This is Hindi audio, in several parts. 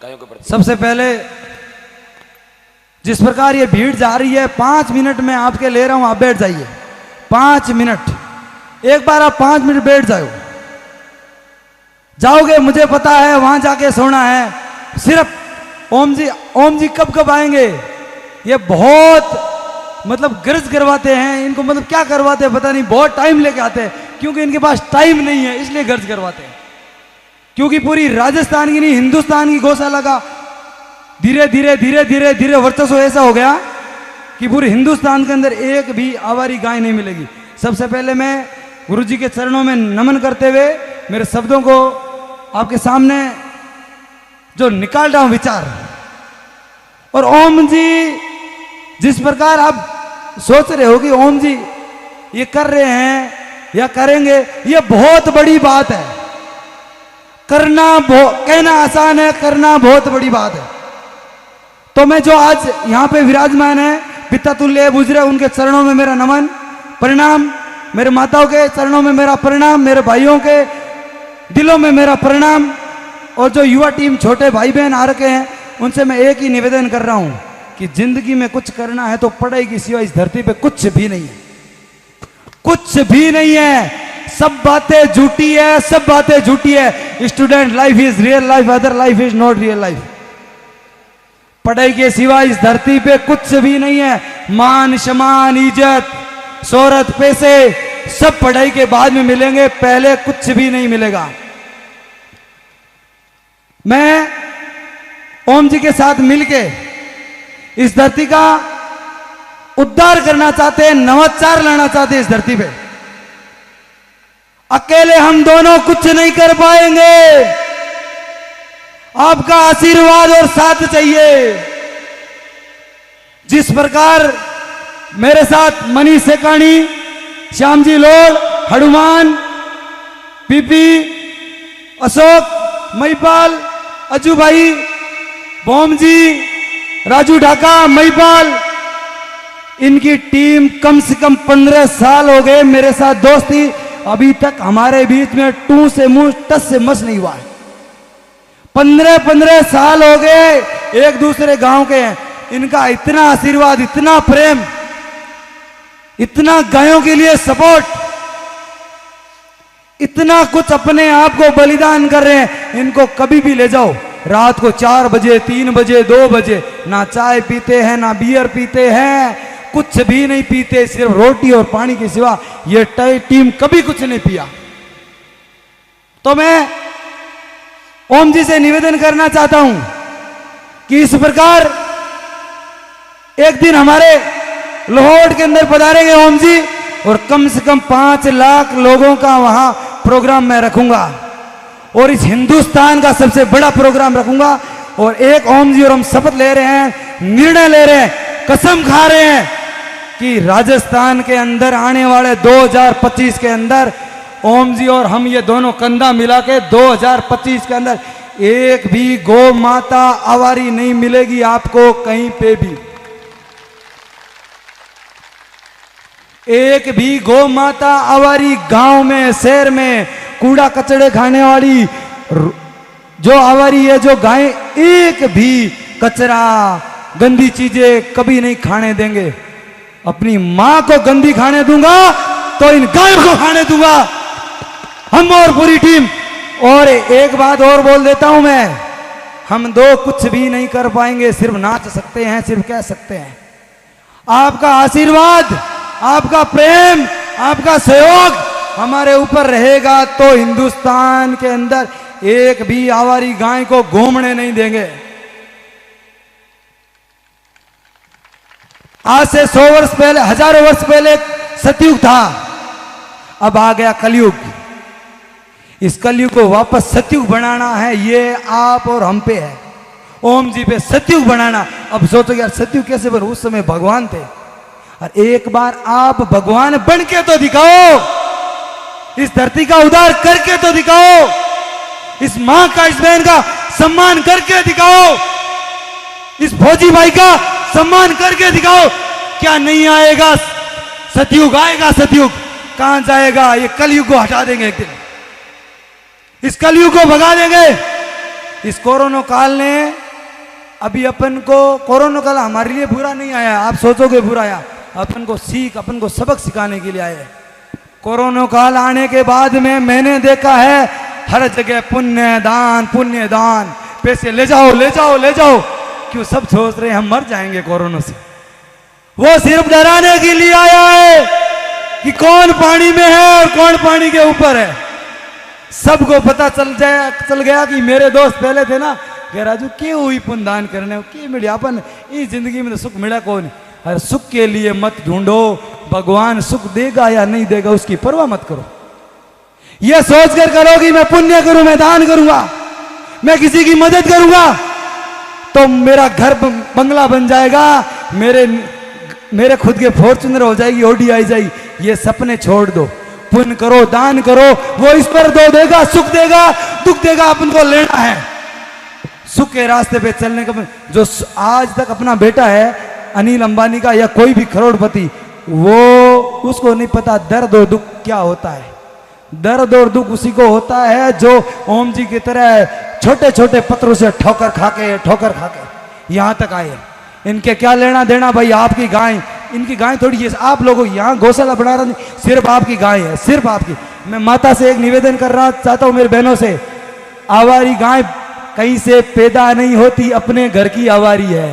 गायों के प्रति। सबसे पहले जिस प्रकार ये भीड़ जा रही है, 5 मिनट में आपके ले रहा हूं, आप बैठ जाइए 5 मिनट। एक बार आप 5 मिनट बैठ जाओगे, मुझे पता है वहां जाके सोना है। सिर्फ ओम जी कब कब आएंगे, ये बहुत मतलब गर्ज करवाते हैं इनको, मतलब क्या करवाते हैं पता नहीं, बहुत टाइम लेके आते हैं, क्योंकि इनके पास टाइम नहीं है इसलिए गर्ज करवाते हैं। क्योंकि पूरी राजस्थान की नहीं, हिंदुस्तान की गौशाला का धीरे धीरे वर्चस्व ऐसा हो गया कि पूरे हिंदुस्तान के अंदर एक भी आवारी गाय नहीं मिलेगी। सबसे पहले मैं गुरु जी के चरणों में नमन करते हुए मेरे शब्दों को आपके सामने जो निकाल रहा हूं विचार, और ओम जी जिस प्रकार आप सोच रहे हो कि ओम जी ये कर रहे हैं या करेंगे, ये बहुत बड़ी बात है। कहना आसान है, करना बहुत बड़ी बात है। तो मैं जो आज यहां पे विराजमान है, पिता तुल्य बुजुर्ग, उनके चरणों में मेरा नमन प्रणाम, मेरे माताओं के चरणों में मेरा प्रणाम, मेरे भाइयों के दिलों में मेरा प्रणाम, और जो युवा टीम छोटे भाई बहन आ रखे हैं उनसे मैं एक ही निवेदन कर रहा हूं कि जिंदगी में कुछ करना है तो पढ़ाई की सिवा इस धरती पे कुछ भी नहीं है, कुछ भी नहीं है। सब बातें झूठी है, सब बातें झूठी है। Student life is real life, other life is not real life. पढ़ाई के सिवा इस धरती पे कुछ भी नहीं है। मान सम्मान इज्जत शोहरत पैसे सब पढ़ाई के बाद में मिलेंगे, पहले कुछ भी नहीं मिलेगा। मैं ओम जी के साथ मिलके इस धरती का उद्धार करना चाहते हैं, नवाचार लाना चाहते हैं इस धरती पे। अकेले हम दोनों कुछ नहीं कर पाएंगे, आपका आशीर्वाद और साथ चाहिए। जिस प्रकार मेरे साथ मनीष सेकानी, श्याम जी लोड, हनुमान, पीपी, अशोक, महिपाल, अजू भाई, बोम जी, राजू ढाका, महिपाल, इनकी टीम कम से कम 15 साल हो गए मेरे साथ दोस्ती। अभी तक हमारे बीच में टू से मुंह टस से मस नहीं हुआ है। 15 साल हो गए, एक दूसरे गांव के हैं। इनका इतना आशीर्वाद, इतना प्रेम, इतना गायों के लिए सपोर्ट, इतना कुछ अपने आप को बलिदान कर रहे हैं। इनको कभी भी ले जाओ, रात को 4 बजे, 3 बजे, 2 बजे, ना चाय पीते हैं, ना बियर पीते हैं, कुछ भी नहीं पीते, सिर्फ रोटी और पानी के सिवा ये टीम कभी कुछ नहीं पिया। तो मैं ओम जी से निवेदन करना चाहता हूं कि इस प्रकार एक दिन हमारे लाहौर के अंदर पधारेंगे ओम जी, और कम से कम 5 लाख लोगों का वहां प्रोग्राम मैं रखूंगा, और इस हिंदुस्तान का सबसे बड़ा प्रोग्राम रखूंगा। और एक ओम जी और हम शपथ ले रहे हैं, निर्णय ले रहे हैं, कसम खा रहे हैं कि राजस्थान के अंदर आने वाले 2025 के अंदर ओम जी और हम ये दोनों कंधा मिला के 2025 के अंदर एक भी गौ माता आवारी नहीं मिलेगी आपको कहीं पे भी। एक भी गौ माता आवारी गांव में, शहर में कूड़ा कचड़े खाने वाली जो आवारी है, जो गाय, एक भी कचरा गंदी चीजें कभी नहीं खाने देंगे। अपनी मां को गंदी खाने दूंगा तो इन गायों को खाने दूंगा, हम और पूरी टीम। और एक बात और बोल देता हूं मैं, हम दो कुछ भी नहीं कर पाएंगे, सिर्फ नाच सकते हैं, सिर्फ कह सकते हैं। आपका आशीर्वाद, आपका प्रेम, आपका सहयोग हमारे ऊपर रहेगा तो हिंदुस्तान के अंदर एक भी आवारी गाय को घूमने नहीं देंगे। आज से 100 वर्ष पहले, हजारों वर्ष पहले सतयुग था, अब आ गया कलयुग। इस कलयुग को वापस सतयुग बनाना है, ये आप और हम पे है, ओम जी पे सतयुग बनाना। अब सोचो यार सतयुग कैसे बने, उस समय भगवान थे, और एक बार आप भगवान बन के तो दिखाओ, इस धरती का उद्धार करके तो दिखाओ, इस मां का, इस बहन का सम्मान करके दिखाओ, इस फौजी भाई का सम्मान करके दिखाओ। क्या नहीं आएगा सतयुग? आएगा सतयुग। कहां जाएगा? ये कलयुग को हटा देंगे एक दिन, इस कलयुग को भगा देंगे। इस कोरोना काल ने अभी अपन को, कोरोना काल हमारे लिए बुरा नहीं आया, आप सोचोगे बुरा आया, अपन को अपन को सबक सिखाने के लिए आया है। कोरोना काल आने के बाद में मैंने देखा है हर जगह पुण्य दान, पैसे ले जाओ ले जाओ ले जाओ। क्यों सब सोच रहे हैं हम मर जाएंगे कोरोना से। वो सिर्फ डराने के लिए आया है कि कौन पानी में है और कौन पानी के ऊपर है। सबको पता चल गया कि मेरे दोस्त पहले थे ना कि राजू क्यों हुई पुण्य दान करने की मिला, अपन इस जिंदगी में तो सुख मिला कौन। अरे सुख के लिए मत ढूंढो, भगवान सुख देगा या नहीं देगा उसकी परवाह मत करो। यह सोचकर करो कि मैं पुण्य करूं, मैं दान करूंगा, मैं किसी की मदद करूंगा तो मेरा घर बंगला बन जाएगा, मेरे खुद के फॉर्च्यूनर हो जाएगी, ओडी आई जाएगी। ये सपने छोड़ दो, पुण्य करो, दान करो, वो इस पर दो देगा, सुख देगा, दुख देगा, अपन को लेना है। सुख के रास्ते पे चलने का जो आज तक अपना बेटा है अनिल अंबानी का या कोई भी करोड़पति, वो उसको नहीं पता दर्द और दुख क्या होता है। दर्द और दुख उसी को होता है जो ओम जी की तरह छोटे छोटे पत्थरों से ठोकर खाके यहां तक आए। इनके क्या लेना देना भाई, आपकी गाय, इनकी गाय थोड़ी है, आप लोगों यहाँ गौशाला बना रहा, सिर्फ आपकी गाय है, सिर्फ आपकी। मैं माता से एक निवेदन करना चाहता हूं, मेरे बहनों से, आवारी गाय कहीं से पैदा नहीं होती, अपने घर की आवारी है।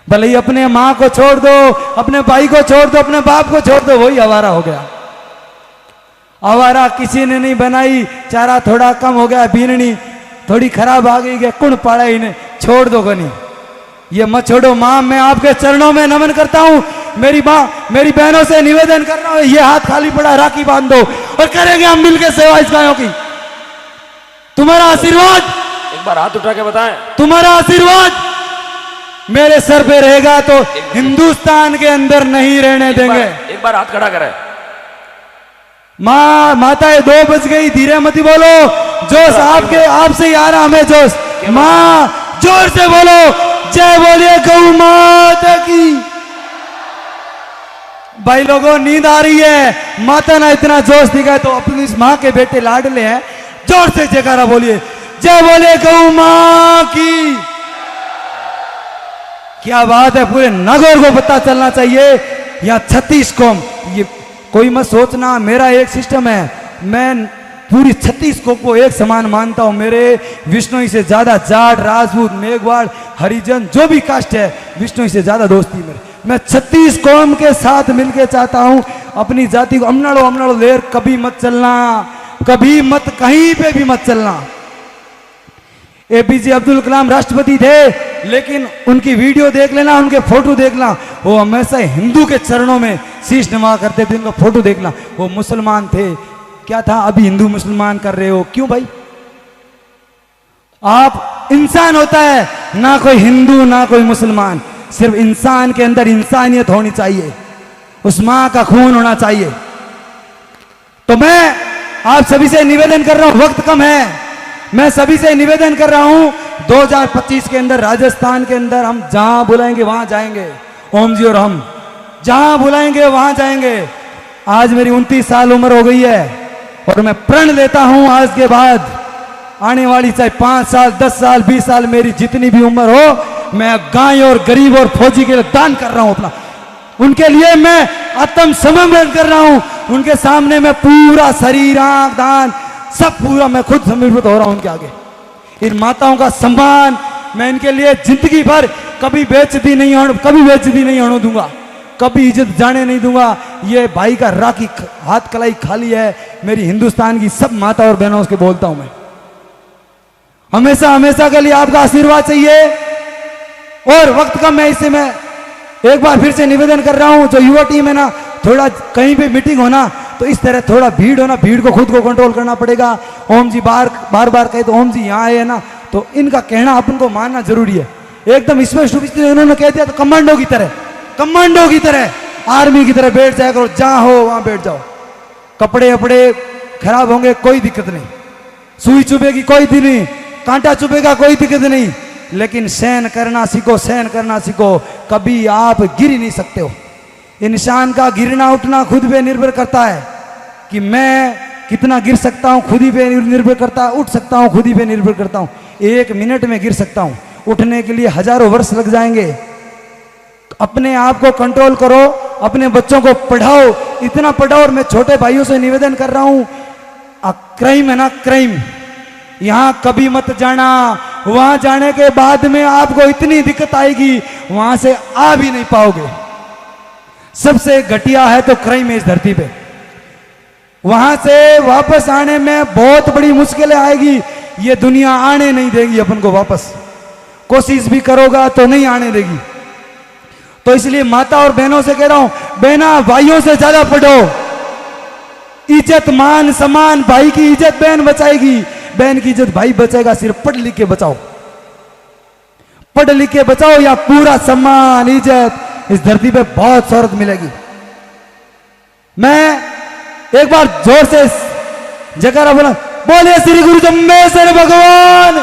भले ही अपने माँ को छोड़ दो, अपने भाई को छोड़ दो, अपने बाप को छोड़ दो, वही आवारा हो गया। आवारा किसी ने नहीं बनाई, चारा थोड़ा कम हो गया, बीननी थोड़ी खराब आ गई, कुण पाड़ा इन्हें, छोड़ दो गनी, ये मत छोड़ो। माँ मैं आपके चरणों में नमन करता हूँ, मेरी माँ मेरी बहनों से निवेदन कर रहा हूँ, ये हाथ खाली पड़ा राखी बांध दो और करेंगे हम मिलकर सेवा इस गायों की। तुम्हारा आशीर्वाद, एक बार हाथ उठा के बताएं, तुम्हारा आशीर्वाद मेरे सर पे रहेगा तो हिंदुस्तान के अंदर नहीं रहने देंगे। एक बार हाथ खड़ा करें। माँ माताएं 2 बज गई, धीरे मती बोलो, जोश आपके आपसे ही आ रहा हमें जोश। माँ जोर से बोलो, जय बोलिए गौ माता की। भाई लोगों नींद आ रही है, माता ना इतना जोश दिखाए तो अपनी इस माँ के बेटे लाडले हैं, जोर से जयकारा बोलिए, जय बोलिए गौ माँ की। क्या बात है, पूरे नगर को पता चलना चाहिए। या 36 कौम, ये कोई मत सोचना मेरा एक सिस्टम है, मैं पूरी 36 कौम को एक समान मानता हूं। मेरे विष्णुई से ज्यादा जाट, राजपूत, मेघवाड़, हरिजन जो भी कास्ट है, विष्णुई से ज्यादा दोस्ती मेरे। मैं 36 कौम के साथ मिलके चाहता हूं अपनी जाति को। अमनाड़ो लेर कभी मत चलना, कभी मत, कहीं पे भी मत चलना। एपीजे अब्दुल कलाम राष्ट्रपति थे, लेकिन उनकी वीडियो देख लेना, उनके फोटो देखना, वो हमेशा हिंदू के चरणों में शीश नवा करते थे, उनका फोटो देखना। वो मुसलमान थे, क्या था, अभी हिंदू मुसलमान कर रहे हो, क्यों भाई? आप इंसान होता है, ना कोई हिंदू ना कोई मुसलमान, सिर्फ इंसान के अंदर इंसानियत होनी चाहिए, उस मां का खून होना चाहिए। तो मैं आप सभी से निवेदन कर रहा हूं, वक्त कम है, मैं सभी से निवेदन कर रहा हूं 2025 के अंदर राजस्थान के अंदर हम जहां बुलाएंगे वहां जाएंगे। ओम जी और हम जहां बुलाएंगे वहां जाएंगे। आज मेरी 29 साल उम्र हो गई है और मैं प्रण लेता हूं आज के बाद आने वाली चाहे 5 साल, 10 साल, 20 साल, मेरी जितनी भी उम्र हो, मैं गाय और गरीब और फौजी के लिए दान कर रहा हूं अपना। उनके लिए मैं आत्मसमर्पण कर रहा हूं, उनके सामने मैं पूरा शरीर, आंख, दान सब पूरा मैं खुद समर्पित हो रहा हूं उनके आगे। इन माताओं का सम्मान मैं इनके लिए जिंदगी भर कभी बेइज्जती नहीं होने दूंगा, कभी इज्जत जाने नहीं दूंगा। ये भाई का राखी हाथ कलाई खाली है, मेरी हिंदुस्तान की सब माता और बहनों से बोलता हूं मैं, हमेशा हमेशा के लिए आपका आशीर्वाद चाहिए। और वक्त का मैं इससे मैं एक बार फिर से निवेदन कर रहा हूं, जो युवा टीम है ना, थोड़ा कहीं पे मीटिंग होना तो इस तरह थोड़ा भीड़ होना, भीड़ को खुद को कंट्रोल करना पड़ेगा। ओम जी बार बार कहे तो ओम जी यहाँ आए ना, तो इनका कहना अपन को मानना जरूरी है। एकदम स्पष्ट रूप से उन्होंने कह दिया तो कमांडो की तरह आर्मी की तरह बैठ जाया करो, जहां हो वहां बैठ जाओ। कपड़े अपड़े खराब होंगे कोई दिक्कत नहीं, सुई चुभेगी कोई दिक्कत नहीं, कांटा चुभेगा कोई दिक्कत नहीं, लेकिन सहन करना सीखो। कभी आप गिर ही नहीं सकते हो। इंसान का गिरना उठना खुद पे निर्भर करता है कि मैं कितना गिर सकता हूं, खुद ही पे निर्भर करता है, उठ सकता हूं खुद ही पे निर्भर करता हूं। 1 मिनट में गिर सकता हूं, उठने के लिए हजारों वर्ष लग जाएंगे। अपने आप को कंट्रोल करो, अपने बच्चों को पढ़ाओ, इतना पढ़ाओ। और मैं छोटे भाइयों से निवेदन कर रहा हूं, क्राइम है ना, क्राइम, यहां कभी मत जाना। वहां जाने के बाद में आपको इतनी दिक्कत आएगी, वहां से आ भी नहीं पाओगे। सबसे घटिया है तो क्राइम है इस धरती पे। वहां से वापस आने में बहुत बड़ी मुश्किलें आएगी। ये दुनिया आने नहीं देगी अपन को वापस, कोशिश भी करोगा तो नहीं आने देगी। तो इसलिए माता और बहनों से कह रहा हूं, बहना भाइयों से ज्यादा पढ़ो। इज्जत मान सम्मान, भाई की इज्जत बहन बचाएगी, बहन की इज्जत भाई बचाएगा। सिर्फ पढ़ लिख के बचाओ, पढ़ लिख के बचाओ, या पूरा सम्मान इज्जत इस धरती पे बहुत शौहरत मिलेगी। मैं एक बार जोर से जयकारा बोला, बोले श्री गुरु जम्बेश्वर भगवान।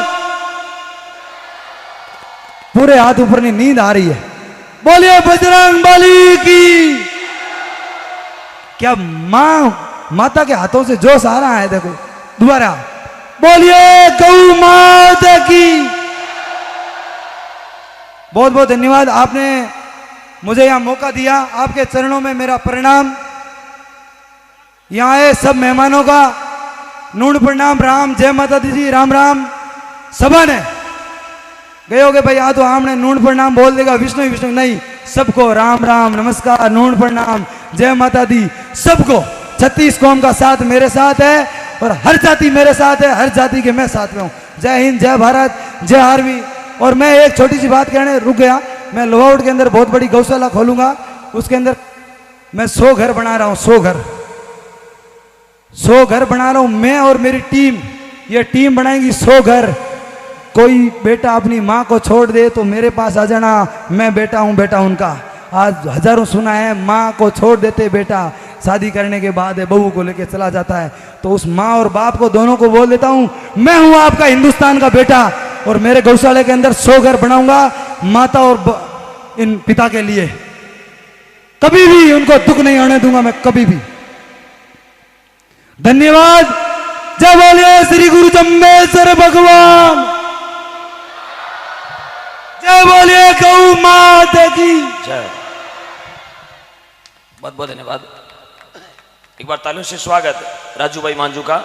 पूरे हाथ ऊपर नहीं, नींद आ रही है। बोलिए बजरंग बली की। क्या माता के हाथों से जोश आ रहा है, देखो दोबारा बोलिए गौ माता की। बहुत बहुत धन्यवाद, आपने मुझे यहां मौका दिया। आपके चरणों में मेरा प्रणाम। यहां आए सब मेहमानों का नून प्रणाम, राम जय माता दी जी, राम राम। सभा ने गए होगे भाई, आ तो हमने नून प्रणाम बोल देगा, विष्णु विष्णु नहीं, सबको राम राम नमस्कार नून प्रणाम जय माता दी सबको। 36 कौम का साथ मेरे साथ है और हर जाति मेरे साथ है, हर जाति के मैं साथ में हूं। जय हिंद, जय भारत, जय आर्मी। और मैं एक छोटी सी बात कहने रुक गया, मैं लोहाउट के अंदर बहुत बड़ी गौशाला खोलूंगा, उसके अंदर मैं 100 घर बना रहा हूं, 100 घर, 100 घर बना रहा हूं मैं और मेरी टीम। ये टीम बनाएंगी 100 घर। कोई बेटा अपनी माँ को छोड़ दे तो मेरे पास आ जाना, मैं बेटा हूं, बेटा उनका। आज हजारों सुना है, माँ को छोड़ देते बेटा, शादी करने के बाद बहू को लेके चला जाता है। तो उस माँ और बाप को, दोनों को बोल देता हूं, मैं हूं आपका हिंदुस्तान का बेटा, और मेरे गौशाले के अंदर 100 घर बनाऊंगा माता और इन पिता के लिए। कभी भी उनको दुख नहीं आने दूंगा मैं, कभी भी। धन्यवाद। जय बोलिए श्री गुरु जम्बेश्वर भगवान, जय बोलिए गौ माता की जय। बहुत बहुत धन्यवाद। एक बार तालियों से स्वागत राजू भाई मांझू का।